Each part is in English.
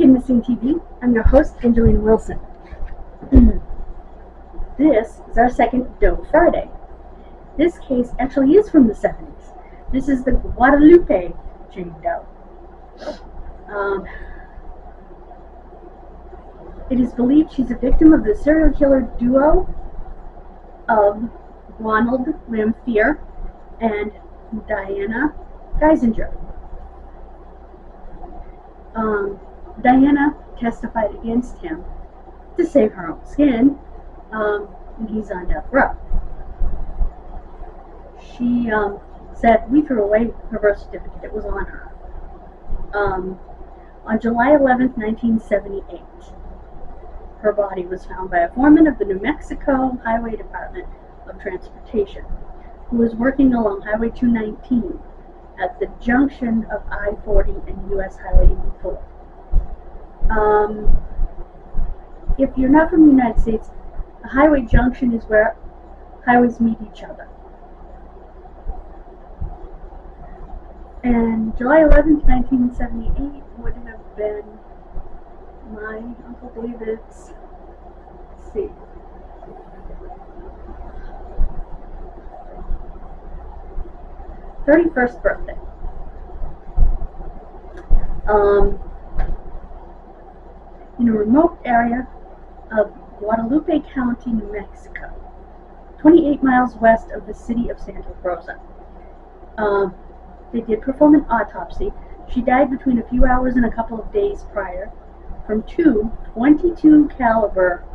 Kidmissing TV. I'm your host, Angelina Wilson. This is our second Doe Friday. This case actually is from the 70s. This is the Guadalupe Jane Doe. It is believed she's a victim of the serial killer duo of Ronald Lamphere and Diana Geisinger. Diana testified against him to save her own skin, and he's on death row. She said we threw away her birth certificate. It was on her. On July 11th, 1978, her body was found by a foreman of the New Mexico Highway Department of Transportation, who was working along Highway 219 at the junction of I-40 and U.S. Highway 84. If you're not from the United States, a highway junction is where highways meet each other. And July 11th, 1978 would have been my Uncle David's, let's see, 31st birthday. In a remote area of Guadalupe County, New Mexico, 28 miles west of the city of Santa Rosa. They did perform an autopsy. She died between a few hours and a couple of days prior from two .22 caliber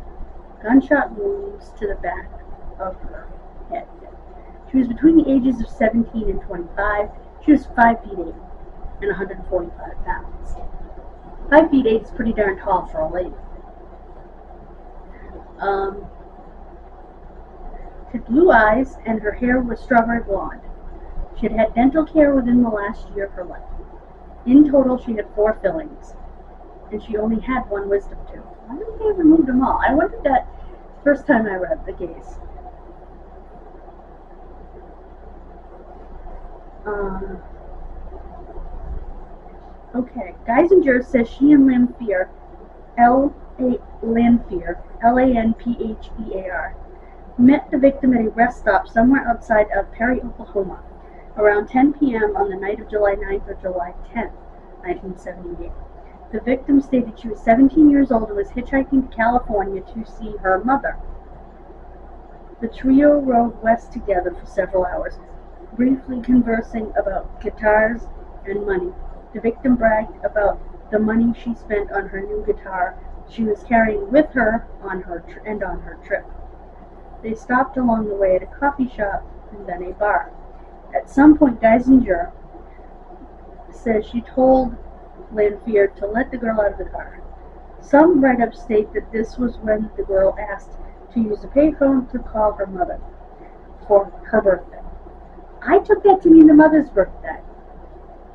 gunshot wounds to the back of her head. She was between the ages of 17 and 25. She was 5 feet 8 and 145 pounds. 5 feet 8 is pretty darn tall for a lady. She had blue eyes and her hair was strawberry blonde. She had had dental care within the last year of her life. In total, she had 4 fillings, and she only had 1 wisdom tooth. Why didn't they remove them all? I wondered that the first time I read the case. Okay, Geisinger says she and Lamphere, Lamphere, L-A-N-P-H-E-A-R, met the victim at a rest stop somewhere outside of Perry, Oklahoma, around 10 p.m. on the night of July 9th or July 10th, 1978. The victim stated she was 17 years old and was hitchhiking to California to see her mother. The trio rode west together for several hours, briefly conversing about guitars and money. The victim bragged about the money she spent on her new guitar she was carrying with her on her trip. They stopped along the way at a coffee shop and then a bar. At some point, Geisinger says she told Lamphere to let the girl out of the car. Some write-ups state that this was when the girl asked to use a payphone to call her mother for her birthday. I took that to mean the mother's birthday.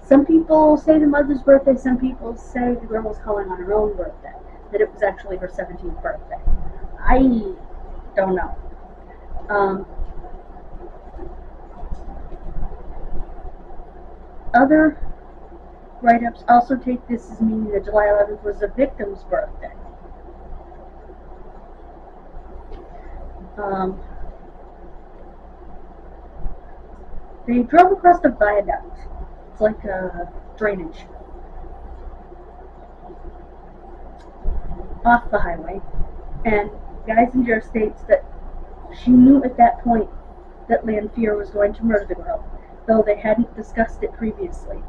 Some people say the mother's birthday, some people say the girl was calling on her own birthday, that it was actually her 17th birthday. I don't know. Other write-ups also take this as meaning that July 11th was the victim's birthday. They drove across the viaduct. It's like a drainage off the highway, and Geisinger states that she knew at that point that Lamphere was going to murder the girl, though they hadn't discussed it previously.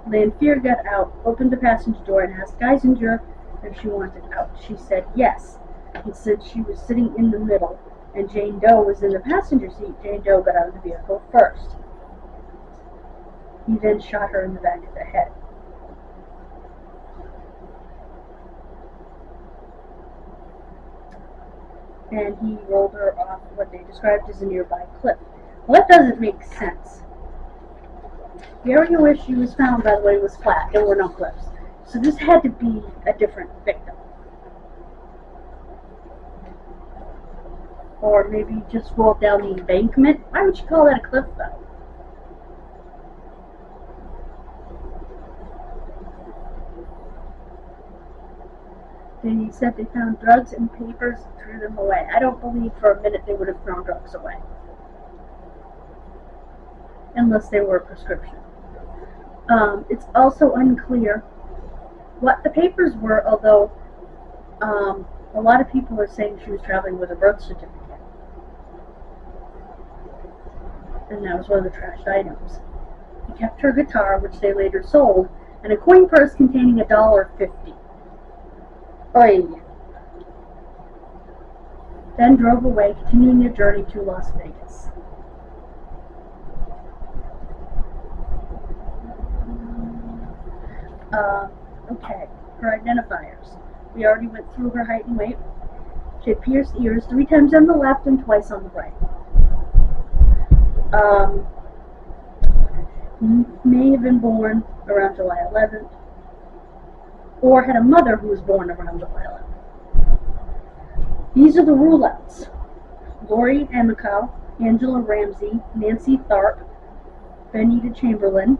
Lamphere got out, opened the passenger door, and asked Geisinger if she wanted out. She said yes, and said she was sitting in the middle, and Jane Doe was in the passenger seat. Jane Doe got out of the vehicle first. He then shot her in the back of the head. And he rolled her off what they described as a nearby cliff. Well, that doesn't make sense. The area where she was found, by the way, was flat. There were no cliffs. So this had to be a different victim. Or maybe just rolled down the embankment. Why would you call that a cliff, though? They said they found drugs and papers and threw them away. I don't believe for a minute they would have thrown drugs away. Unless they were a prescription. It's also unclear what the papers were, although a lot of people are saying she was traveling with a birth certificate. And that was one of the trashed items. He kept her guitar, which they later sold, and a coin purse containing $1.50. Oy. Then drove away, continuing their journey to Las Vegas. Okay, her identifiers. We already went through her height and weight. She had pierced ears 3 times on the left and twice on the right. May have been born around July 11th, or had a mother who was born around July 11th. These are the rule-outs. Lori Amico, Angela Ramsey, Nancy Tharp, Benita Chamberlain,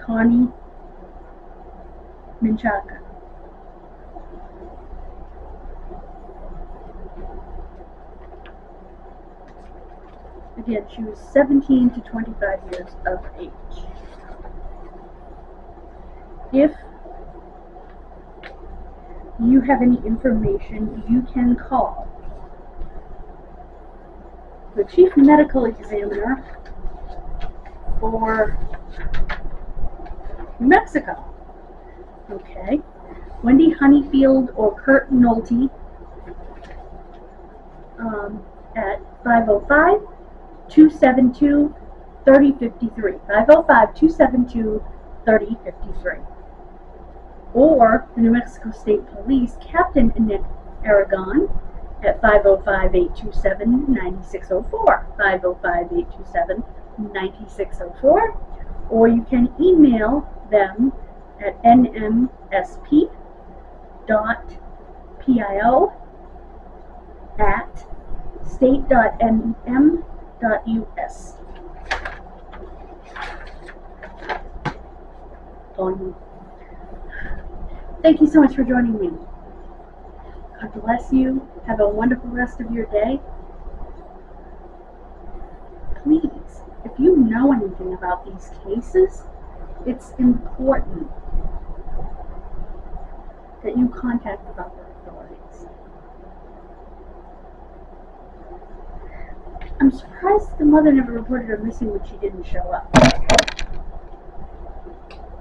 Connie Menchaca. Again, she was 17 to 25 years of age. If you have any information, you can call the Chief Medical Examiner for New Mexico. Okay. Wendy Honeyfield or Kurt Nolte at 505-272-3053. 505-272-3053. Or the New Mexico State Police, Captain Nick Aragon at 505-827-9604. 505-827-9604. Or you can email them at nmsp.pio@state.nm.us. Thank you so much for joining me. God bless you. Have a wonderful rest of your day. Please, if you know anything about these cases, it's important that you contact the proper authorities. I'm surprised the mother never reported her missing when she didn't show up.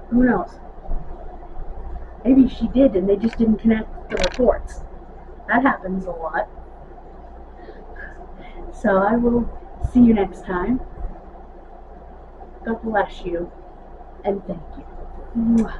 Who knows? Maybe she did and they just didn't connect the reports. That happens a lot. So I will see you next time. God bless you and thank you. Mwah.